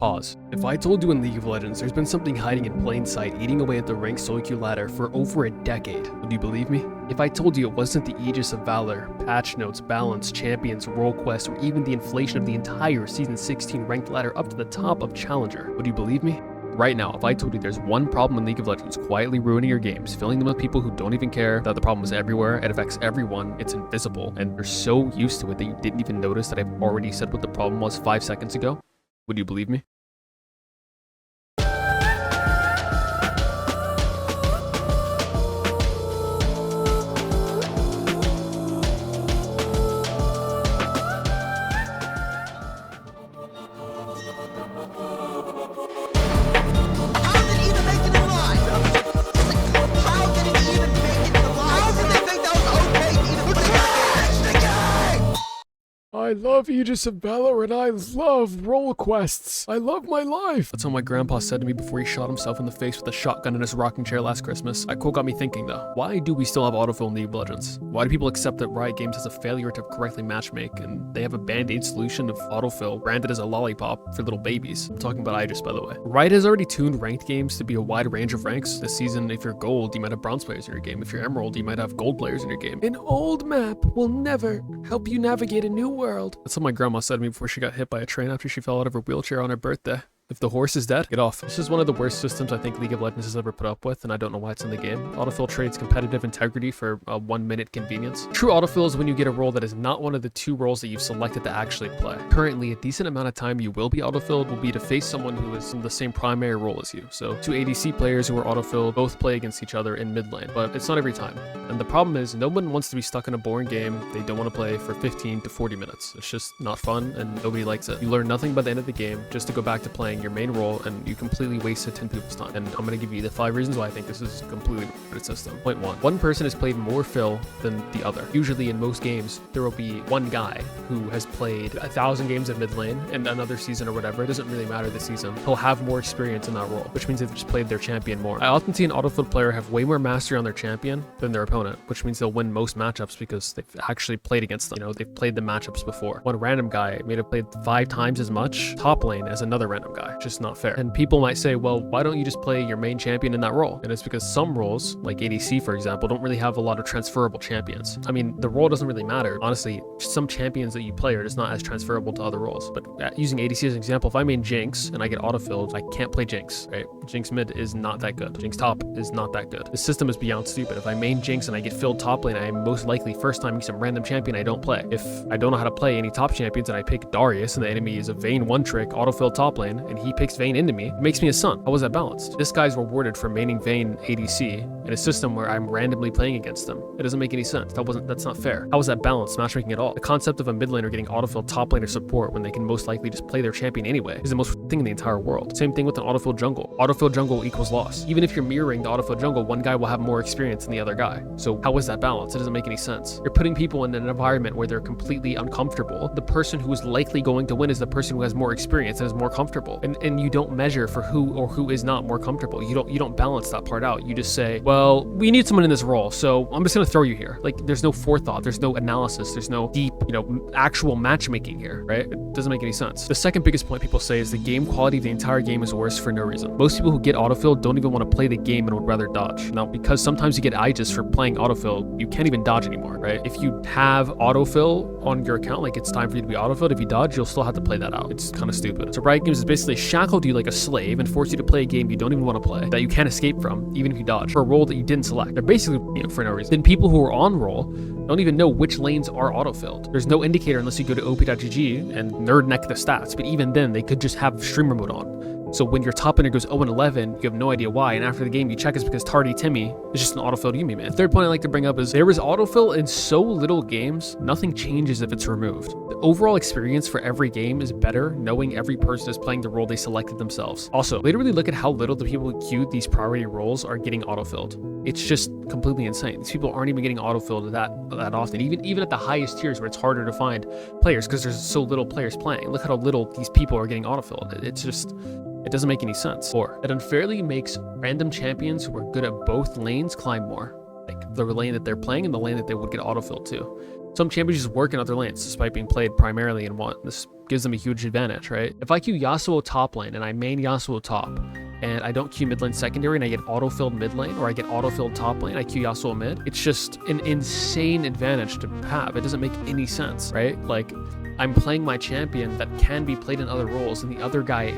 Pause. If I told you in League of Legends there's been something hiding in plain sight eating away at the ranked solo queue ladder for over a decade, would you believe me? If I told you it wasn't the aegis of valor, patch notes, balance, champions, role quests, or even the inflation of the entire Season 16 ranked ladder up to the top of Challenger, would you believe me? Right now, if I told you there's one problem in League of Legends quietly ruining your games, filling them with people who don't even care, that the problem is everywhere, it affects everyone, it's invisible, and you're so used to it that you didn't even notice that I've already said what the problem was 5 seconds ago, would you believe me? I love Aegis of Valor and I love role quests. I love my life. That's what my grandpa said to me before he shot himself in the face with a shotgun in his rocking chair last Christmas. That quote got me thinking though, why do we still have autofill in League of Legends? Why do people accept that Riot Games has a failure to correctly matchmake and they have a band-aid solution of autofill branded as a lollipop for little babies? I'm talking about Aegis, by the way. Riot has already tuned ranked games to be a wide range of ranks. This season, if you're gold, you might have bronze players in your game. If you're emerald, you might have gold players in your game. An old map will never help you navigate a new world. That's what my grandma said to me before she got hit by a train after she fell out of her wheelchair on her birthday. If the horse is dead, get off. This is one of the worst systems I think League of Legends has ever put up with, and I don't know why it's in the game. Autofill trades competitive integrity for a 1-minute convenience. True autofill is when you get a role that is not one of the 2 roles that you've selected to actually play. Currently, a decent amount of time you will be autofilled will be to face someone who is in the same primary role as you. So 2 ADC players who are autofilled both play against each other in mid lane, but it's not every time. And the problem is no one wants to be stuck in a boring game they don't want to play for 15 to 40 minutes. It's just not fun and nobody likes it. You learn nothing by the end of the game just to go back to playing your main role, and you completely wasted 10 people's time. And I'm going to give you the 5 reasons why I think this is a completely retarded system. Point 1. One person has played more fill than the other. Usually in most games, there will be one guy who has played 1,000 games of mid lane and another season or whatever. It doesn't really matter this season. He'll have more experience in that role, which means they've just played their champion more. I often see an autofilled player have way more mastery on their champion than their opponent, which means they'll win most matchups because they've actually played against them. You know, they've played the matchups before. One random guy may have played 5 times as much top lane as another random guy. Just not fair. And people might say, well, why don't you just play your main champion in that role? And it's because some roles, like ADC for example, don't really have a lot of transferable champions. I mean, the role doesn't really matter. Honestly, some champions that you play are just not as transferable to other roles. But using ADC as an example, if I main Jinx and I get autofilled, I can't play Jinx, right? Jinx mid is not that good. Jinx top is not that good. The system is beyond stupid. If I main Jinx and I get filled top lane, I am most likely first time some random champion I don't play. If I don't know how to play any top champions and I pick Darius and the enemy is a Vayne one-trick autofilled top lane and he picks Vayne into me, it makes me a son. How was that balanced? This guy's rewarded for maining Vayne ADC in a system where I'm randomly playing against them. It doesn't make any sense. That's not fair. How is that balanced matchmaking at all? The concept of a mid laner getting autofilled top laner support when they can most likely just play their champion anyway is the most thing in the entire world. Same thing with an autofilled jungle. Autofilled jungle equals loss. Even if you're mirroring the autofilled jungle, one guy will have more experience than the other guy. So how is that balanced? It doesn't make any sense. You're putting people in an environment where they're completely uncomfortable. The person who is likely going to win is the person who has more experience and is more comfortable. And you don't measure for who is not more comfortable. You don't balance that part out. You just say, well, we need someone in this role, so I'm just gonna throw you here. Like, there's no forethought, there's no analysis, there's no deep, actual matchmaking here, right? It doesn't make any sense. The second biggest point people say is the game quality of the entire game is worse for no reason. Most people who get autofill don't even want to play the game and would rather dodge. Now, because sometimes you get aegis for playing autofill, you can't even dodge anymore, right? If you have autofill on your account, like it's time for you to be autofilled, if you dodge, you'll still have to play that out. It's kind of stupid. So Riot Games is basically shackled you like a slave and forced you to play a game you don't even want to play, that you can't escape from, even if you dodge, for a role that you didn't select. They're basically for no reason. Then people who are on roll don't even know which lanes are autofilled. There's no indicator unless you go to op.gg and nerd neck the stats, but even then, they could just have streamer mode on. So when your top laner goes 0-11, you have no idea why, and after the game you check it's because Tardy Timmy is just an autofilled Yuumi man. The third point I like to bring up is there is autofill in so little games, nothing changes if it's removed. The overall experience for every game is better knowing every person is playing the role they selected themselves. Also, literally look at how little the people who queued these priority roles are getting autofilled. It's just completely insane. These people aren't even getting autofilled that often, even at the highest tiers where it's harder to find players because there's so little players playing. Look how little these people are getting autofilled. It's just... it doesn't make any sense. 4. It unfairly makes random champions who are good at both lanes climb more. Like the lane that they're playing and the lane that they would get autofilled to. Some champions just work in other lanes despite being played primarily in one. This gives them a huge advantage, right? If I queue Yasuo top lane and I main Yasuo top, and I don't queue mid lane secondary and I get auto-filled mid lane, or I get auto-filled top lane, I queue Yasuo mid, it's just an insane advantage to have. It doesn't make any sense, right? Like, I'm playing my champion that can be played in other roles, and the other guy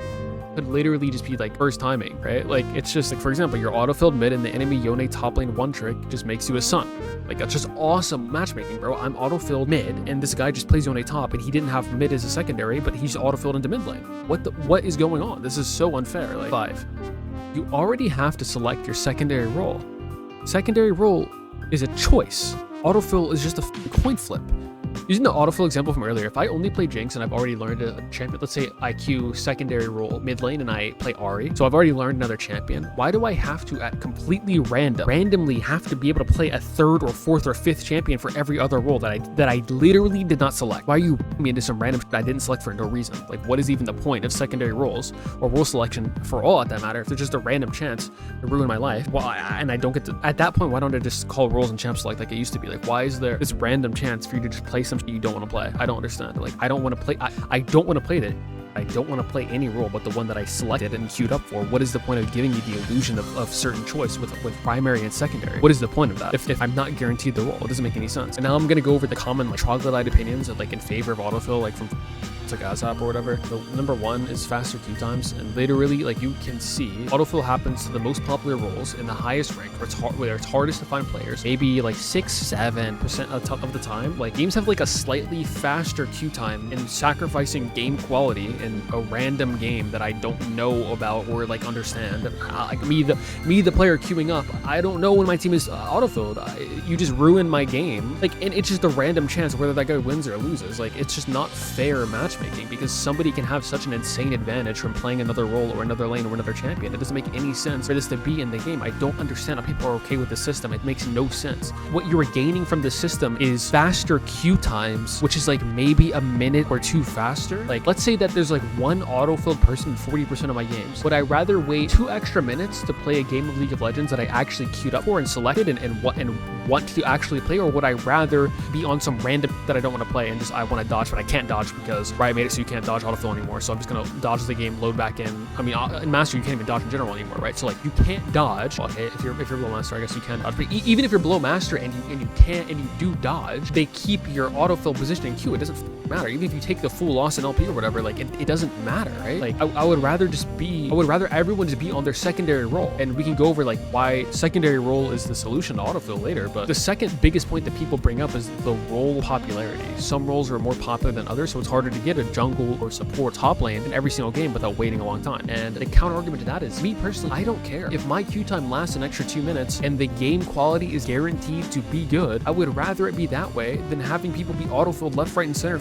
could literally just be like first timing, right? Like, it's just like, for example, you're auto-filled mid and the enemy Yone top lane one trick just makes you a Sun. Like, that's just awesome matchmaking, bro. I'm auto-filled mid and this guy just plays Yone top and he didn't have mid as a secondary, but he's auto-filled into mid lane. What is going on? This is so unfair. Like, 5. You already have to select your secondary role. Secondary role is a choice. Autofill is just a coin flip. Using the autofill example from earlier, if I only play Jinx and I've already learned a champion, let's say I queue secondary role mid lane and I play Ahri, so I've already learned another champion, why do I have to at completely randomly have to be able to play a third or fourth or fifth champion for every other role that I literally did not select? Why are you me into some random shit I didn't select for no reason? Like, what is even the point of secondary roles or role selection for all at that matter if there's just a random chance to ruin my life? Well, and I don't get to, at that point, why don't I just call roles and champ select like it used to be? Like, why is there this random chance for you to just play some shit you don't want to play? I don't understand. Like, I don't want to play, I don't want to play that. I don't want to play any role but the one that I selected and queued up for. What is the point of giving you the illusion of certain choice with primary and secondary? What is the point of that if I'm not guaranteed the role? It doesn't make any sense. And now I'm going to go over the common like troglodyte opinions of, like, in favor of autofill, like from like ASAP or whatever. So number 1 is faster queue times, and literally, like, you can see autofill happens to the most popular roles in the highest rank where it's hardest to find players, maybe like 6-7% of the time. Like, games have like a slightly faster queue time, and sacrificing game quality in a random game that I don't know about or like understand. Like me the player queuing up, I don't know when my team is autofilled. You just ruin my game. Like, and it's just a random chance whether that guy wins or loses. Like, it's just not fair matchmaking because somebody can have such an insane advantage from playing another role or another lane or another champion. It doesn't make any sense for this to be in the game. I don't understand how people are okay with the system. It makes no sense. What you're gaining from the system is faster queue times, which is like maybe a minute or 2 faster. Like, let's say that there's like one auto-filled person in 40% of my games. Would I rather wait 2 extra minutes to play a game of League of Legends that I actually queued up for and selected and want to actually play, or would I rather be on some random that I don't want to play and just I want to dodge but I can't dodge because I made it so you can't dodge autofill anymore, so I'm just gonna dodge the game, load back in. I mean, in Master you can't even dodge in general anymore, right? So like, you can't dodge. Okay, if you're below Master, I guess you can dodge, but even if you're below Master and you do dodge, they keep your autofill position in queue. It doesn't matter. Even if you take the full loss in LP or whatever, like, it doesn't matter, right? Like, I would rather everyone just be on their secondary role, and we can go over like why secondary role is the solution to autofill later. But the second biggest point that people bring up is the role popularity. Some roles are more popular than others, so it's harder to get a jungle or support top lane in every single game without waiting a long time. And the counter argument to that is, me personally, I don't care if my queue time lasts an extra 2 minutes and the game quality is guaranteed to be good. I would rather it be that way than having people be autofilled left, right, and center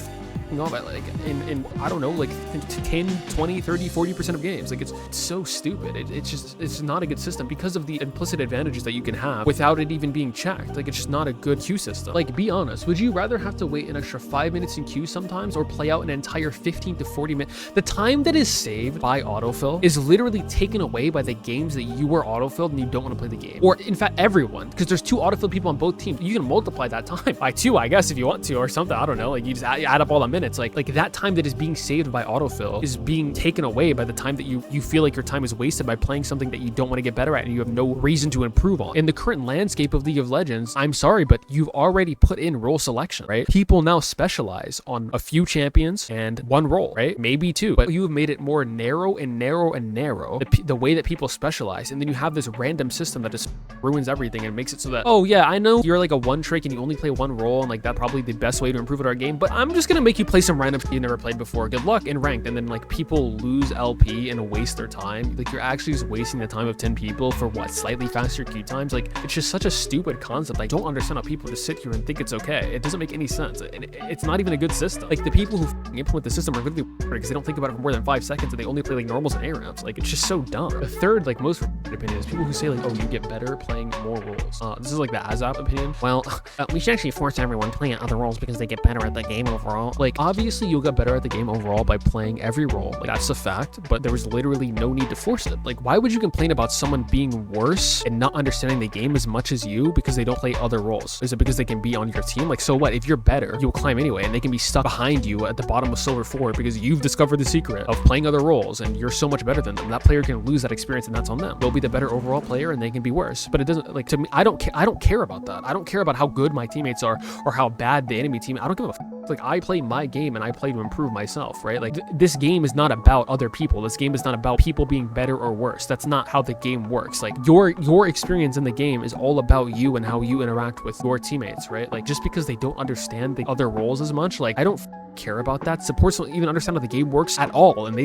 off at like in I don't know, like 10, 20, 30, 40% of games. Like, it's so stupid. It's not a good system because of the implicit advantages that you can have without it even being checked. Like, it's just not a good queue system. Like, be honest, would you rather have to wait an extra 5 minutes in queue sometimes or play out an entire 15 to 40 minutes? The time that is saved by autofill is literally taken away by the games that you were autofilled and you don't want to play the game. Or in fact, everyone, because there's 2 autofilled people on both teams. You can multiply that time by 2, I guess, if you want to, or something. I don't know. Like, you just add up all the minutes. Like that time that is being saved by autofill is being taken away by the time that you feel like your time is wasted by playing something that you don't want to get better at and you have no reason to improve on. In the current landscape of League of Legends, I'm sorry, but you've already put in role selection, right? People now specialize on a few champions and 1 role, right? Maybe 2, but you have made it more narrow and narrow and narrow, the way that people specialize. And then you have this random system that just ruins everything and makes it so that, oh yeah, I know you're like a 1 trick and you only play 1 role, and like that's probably the best way to improve at our game, but I'm just gonna make you play some random you never played before. Good luck in ranked. And then like people lose LP and waste their time. Like, you're actually just wasting the time of 10 people for what, slightly faster queue times? Like, it's just such a stupid concept. I don't understand how people just sit here and think it's okay. It doesn't make any sense. It's not even a good system. Like, the people who implement the system are literally because they don't think about it for more than 5 seconds and they only play like normals and ARAMs. Like, it's just so dumb. The third, like, most opinion is people who say like, oh, you get better playing more roles. This is like the ASAP opinion. Well, we should actually force everyone playing other roles because they get better at the game overall. Like, obviously you'll get better at the game overall by playing every role. Like, that's a fact, but there was literally no need to force it. Like, why would you complain about someone being worse and not understanding the game as much as you because they don't play other roles? Is it because they can be on your team? Like, so what? If you're better, you'll climb anyway, and they can be stuck behind you at the bottom of Silver 4 because you've discovered the secret of playing other roles and you're so much better than them. That player can lose that experience, and that's on them. They'll be the better overall player and they can be worse. But it doesn't, like, to me, I don't care about that. I don't care about how good my teammates are or how bad the enemy team. I don't give a like, I play my game and I play to improve myself, right? Like, this game is not about other people. This game is not about people being better or worse. That's not how the game works. Like, your experience in the game is all about you and how you interact with your teammates, right? Like, just because they don't understand the other roles as much, like, I don't care about that. Supports don't even understand how the game works at all, and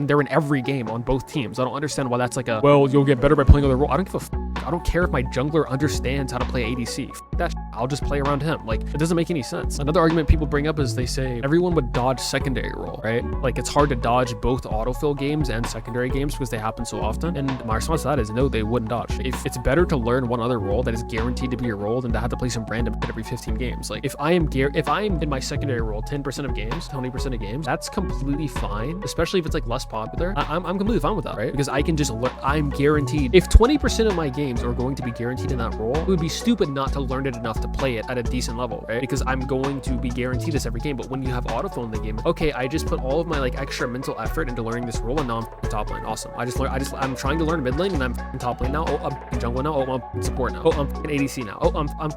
they're in every game on both teams. I don't understand why that's like a, well, you'll get better by playing other role. I don't give a I don't care if my jungler understands how to play ADC. That I'll just play around him. Like, it doesn't make any sense. Another argument people bring up is they say everyone would dodge secondary role, right? Like, it's hard to dodge both autofill games and secondary games because they happen so often. And my response to that is no, they wouldn't dodge. If it's better to learn one other role that is guaranteed to be your role than to have to play some random every 15 games. Like, if I am in my secondary role 10% of games, 20% of games, that's completely fine, especially if it's like less popular. I'm completely fine with that, right? Because I can just learn. I'm guaranteed. If 20% of my games are going to be guaranteed in that role, it would be stupid not to learn it enough to play it at a decent level, right? Because I'm going to be guaranteed this every game. But when you have autofill in the game, okay, I just put all of my like extra mental effort into learning this role, and now I'm top lane. Awesome. I'm trying to learn mid lane, and I'm in top lane now. Oh, I'm in jungle now. Oh, I'm in support now. Oh, I'm in ADC now. Oh, I'm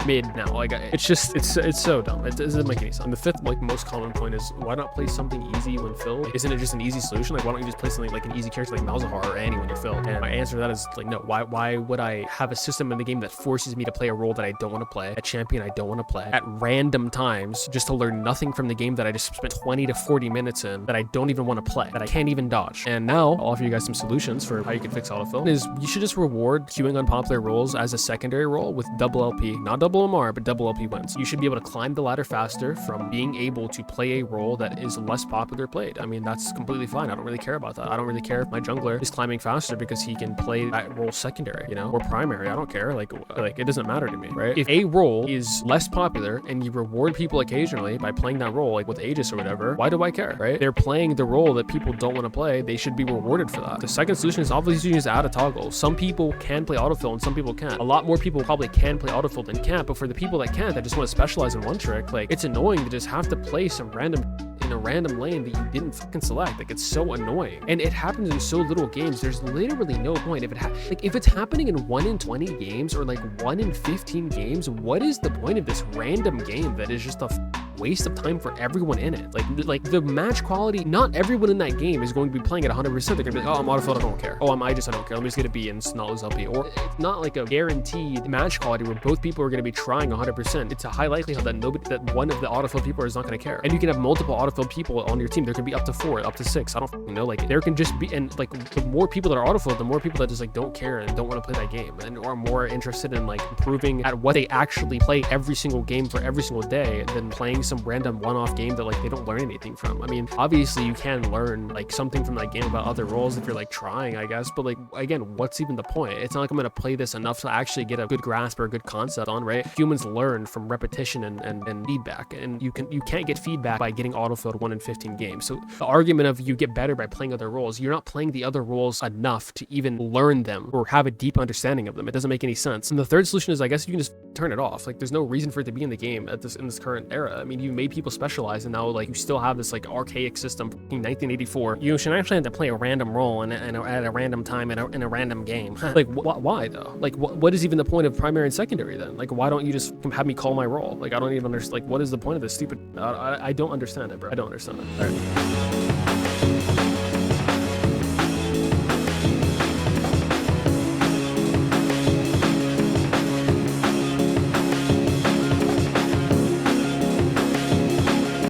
mid now. Like, it's so dumb. It doesn't make any sense. And the fifth, like, most common point is, why not play something easy when filled? Isn't it just an easy solution? Like, why don't you just play something like an easy character like Malzahar or Annie when you're filled? And my answer to that is like, no. Why would I have a system in the game that forces me to play a role that I don't want to play, a champion I don't want to play at random times, just to learn nothing from the game that I just spent 20 to 40 minutes in, that I don't even want to play, that I can't even dodge? And now I'll offer you guys some solutions for how you can fix autofill. Is you should just reward queuing unpopular roles as a secondary role with double LP, not double MR, but double LP wins. You should be able to climb the ladder faster from being able to play a role that is less popular played. I mean, that's completely fine. I don't really care about that. I don't really care if my jungler is climbing faster because he can play that role secondary, you know, or primary. I don't care. Like it doesn't matter to me, right? If a role is less popular and you reward people occasionally by playing that role, like with Aegis or whatever, why do I care, right? They're playing the role that people don't want to play. They should be rewarded for that. The second solution is obviously just add a toggle. Some people can play autofill and some people can't. A lot more people probably can play autofill than can't, but for the people that can't, that just want to specialize in one trick, like, it's annoying to just have to play some random in a random lane that you didn't fucking select. Like, it's so annoying, and it happens in so little games. There's literally no point. If it's happening in 1 in 20 games or like 1 in 15 games, what is the point of this random game that is just a waste of time for everyone in it? Like the match quality, not everyone in that game is going to be playing at 100%. They're gonna be like, oh, I'm autofilled, I don't care. Oh, I'm aegis, I don't care. Let me just get a B and not lose LP. Or it's not like a guaranteed match quality where both people are going to be trying 100%. It's a high likelihood that one of the autofill people is not going to care. And you can have multiple autofill people on your team. There can be up to 4, up to 6. I don't fucking know. Like, there can just be, and like, the more people that are autofilled, the more people that just like don't care and don't want to play that game and are more interested in like improving at what they actually play every single game for every single day than playing some random one-off game that like they don't learn anything from. I mean, obviously you can learn like something from that game about other roles if you're like trying, I guess, but like, again, what's even the point? It's not like I'm gonna play this enough to actually get a good grasp or a good concept on, right? Humans learn from repetition and feedback, and you can't get feedback by getting autofilled 1 in 15 games. So the argument of you get better by playing other roles, you're not playing the other roles enough to even learn them or have a deep understanding of them. It doesn't make any sense. And the third solution is, I guess, you can just turn it off. Like, there's no reason for it to be in the game in this current era. I mean, you made people specialize, and now like you still have this like archaic system in 1984. You should actually have to play a random role and at a random time in a random game. Like, why though? Like, what is even the point of primary and secondary then? Like, why don't you just have me call my role? Like, I don't even understand. Like, what is the point of this stupid? I don't understand it, bro. I don't understand it. All right.